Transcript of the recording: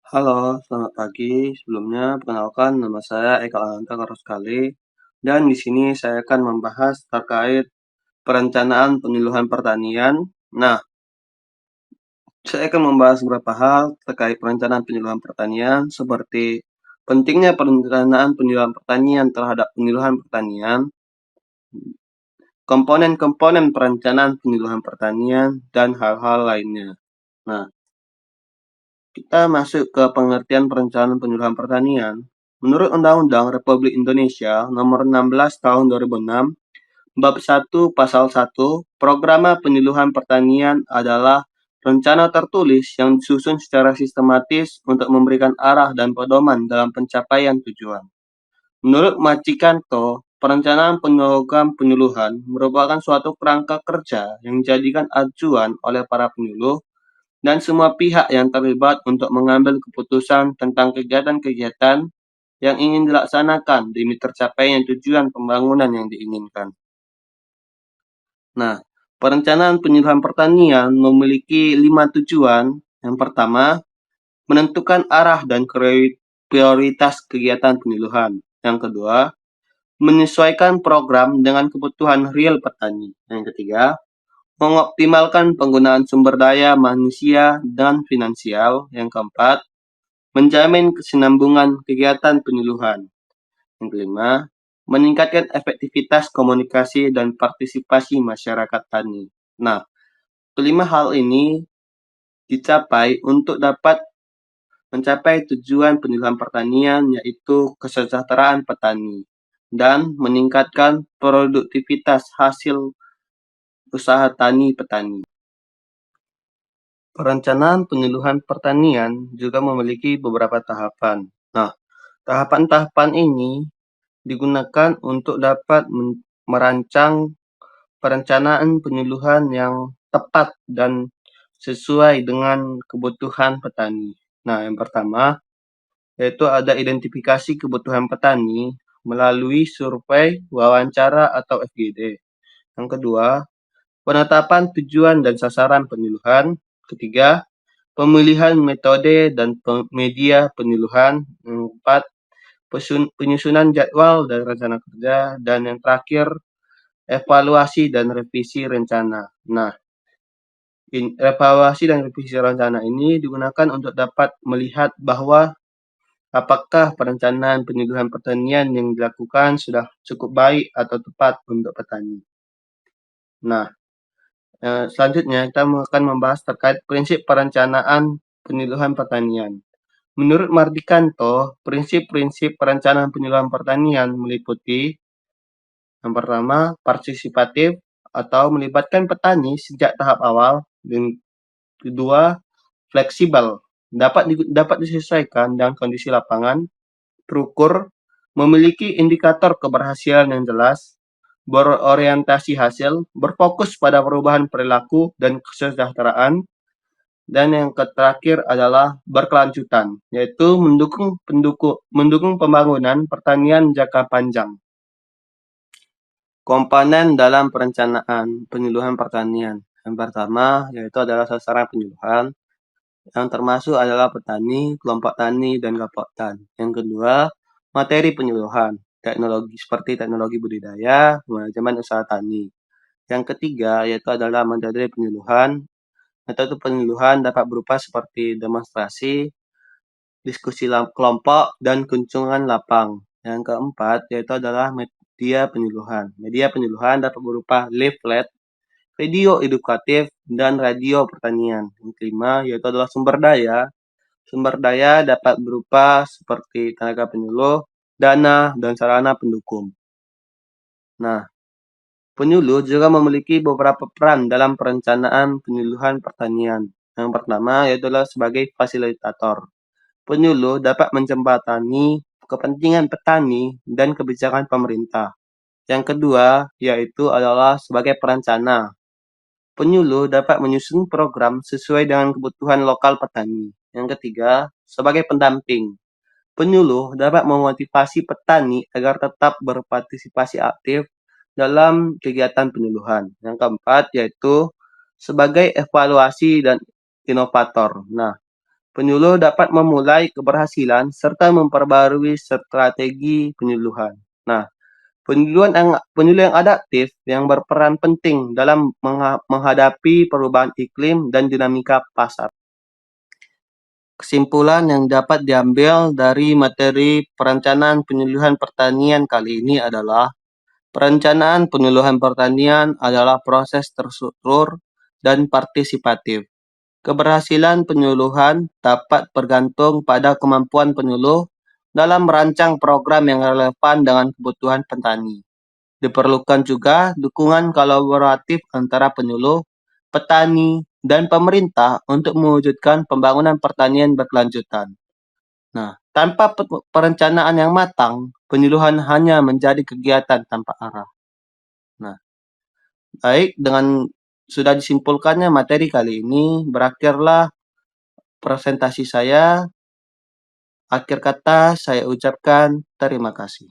Halo, selamat pagi. Sebelumnya, perkenalkan nama saya Eka Ananta Karoskali, dan di sini saya akan membahas terkait perencanaan penyuluhan pertanian. Nah, saya akan membahas beberapa hal terkait perencanaan penyuluhan pertanian, seperti pentingnya perencanaan penyuluhan pertanian terhadap penyuluhan pertanian, komponen-komponen perencanaan penyuluhan pertanian, dan hal-hal lainnya. Nah, kita masuk ke pengertian perencanaan penyuluhan pertanian. Menurut Undang-Undang Republik Indonesia Nomor 16 Tahun 2006, Bab 1 Pasal 1, Programa Penyuluhan Pertanian adalah rencana tertulis yang disusun secara sistematis untuk memberikan arah dan pedoman dalam pencapaian tujuan. Menurut Macikanto, perencanaan program penyuluhan merupakan suatu kerangka kerja yang dijadikan acuan oleh para penyuluh dan semua pihak yang terlibat untuk mengambil keputusan tentang kegiatan-kegiatan yang ingin dilaksanakan demi tercapainya tujuan pembangunan yang diinginkan. Nah, perencanaan penyuluhan pertanian memiliki 5 tujuan. Yang pertama, menentukan arah dan prioritas kegiatan penyuluhan. Yang kedua, menyesuaikan program dengan kebutuhan real petani. Yang ketiga, mengoptimalkan penggunaan sumber daya manusia dan finansial. Yang keempat, menjamin kesinambungan kegiatan penyuluhan. Yang kelima, meningkatkan efektivitas komunikasi dan partisipasi masyarakat tani. Nah, kelima hal ini dicapai untuk dapat mencapai tujuan penyuluhan pertanian, yaitu kesejahteraan petani dan meningkatkan produktivitas hasil usaha tani petani. Perencanaan penyuluhan pertanian juga memiliki beberapa tahapan. Nah, tahapan-tahapan ini digunakan untuk dapat merancang perencanaan penyuluhan yang tepat dan sesuai dengan kebutuhan petani. Nah, yang pertama yaitu ada identifikasi kebutuhan petani melalui survei, wawancara, atau FGD. Yang kedua, penetapan tujuan dan sasaran penyuluhan. Ketiga, pemilihan metode dan media penyuluhan. Yang keempat, penyusunan jadwal dan rencana kerja. Dan yang terakhir, evaluasi dan revisi rencana. Nah, evaluasi dan revisi rencana ini digunakan untuk dapat melihat bahwa apakah perencanaan penyuluhan pertanian yang dilakukan sudah cukup baik atau tepat untuk petani. Nah, selanjutnya kita akan membahas terkait prinsip perencanaan penyuluhan pertanian. Menurut Mardikanto, prinsip-prinsip perencanaan penyuluhan pertanian meliputi yang pertama, partisipatif atau melibatkan petani sejak tahap awal. Dan kedua, fleksibel, dapat disesuaikan dengan kondisi lapangan, terukur, memiliki indikator keberhasilan yang jelas, berorientasi hasil, berfokus pada perubahan perilaku dan kesejahteraan, dan yang terakhir adalah berkelanjutan, yaitu mendukung pembangunan pertanian jangka panjang. Komponen dalam perencanaan penyuluhan pertanian. Yang pertama yaitu adalah sasaran penyuluhan, yang termasuk adalah petani, kelompok tani, dan kelompok. Yang kedua, materi penyuluhan, teknologi seperti teknologi budidaya, manajemen usaha tani. Yang ketiga yaitu adalah metode penyuluhan. Metode penyuluhan dapat berupa seperti demonstrasi, diskusi kelompok, dan kunjungan lapang. Yang keempat yaitu adalah media penyuluhan. Media penyuluhan dapat berupa leaflet, video edukatif, dan radio pertanian. Yang kelima yaitu adalah sumber daya. Sumber daya dapat berupa seperti tenaga penyuluh, dana, dan sarana pendukung. Nah, penyuluh juga memiliki beberapa peran dalam perencanaan penyuluhan pertanian. Yang pertama yaitu adalah sebagai fasilitator. Penyuluh dapat menjembatani kepentingan petani dan kebijakan pemerintah. Yang kedua yaitu adalah sebagai perencana. Penyuluh dapat menyusun program sesuai dengan kebutuhan lokal petani. Yang ketiga, sebagai pendamping. Penyuluh dapat memotivasi petani agar tetap berpartisipasi aktif dalam kegiatan penyuluhan. Yang keempat yaitu sebagai evaluasi dan inovator. Nah, penyuluh dapat memulai keberhasilan serta memperbarui strategi penyuluhan. Nah, penyuluh yang adaptif yang berperan penting dalam menghadapi perubahan iklim dan dinamika pasar. Kesimpulan yang dapat diambil dari materi perencanaan penyuluhan pertanian kali ini adalah perencanaan penyuluhan pertanian adalah proses terstruktur dan partisipatif. Keberhasilan penyuluhan dapat bergantung pada kemampuan penyuluh dalam merancang program yang relevan dengan kebutuhan petani. Diperlukan juga dukungan kolaboratif antara penyuluh, petani, dan pemerintah untuk mewujudkan pembangunan pertanian berkelanjutan. Nah, tanpa perencanaan yang matang, penyuluhan hanya menjadi kegiatan tanpa arah. Nah, baik, dengan sudah disimpulkannya materi kali ini, berakhirlah presentasi saya. Akhir kata, saya ucapkan terima kasih.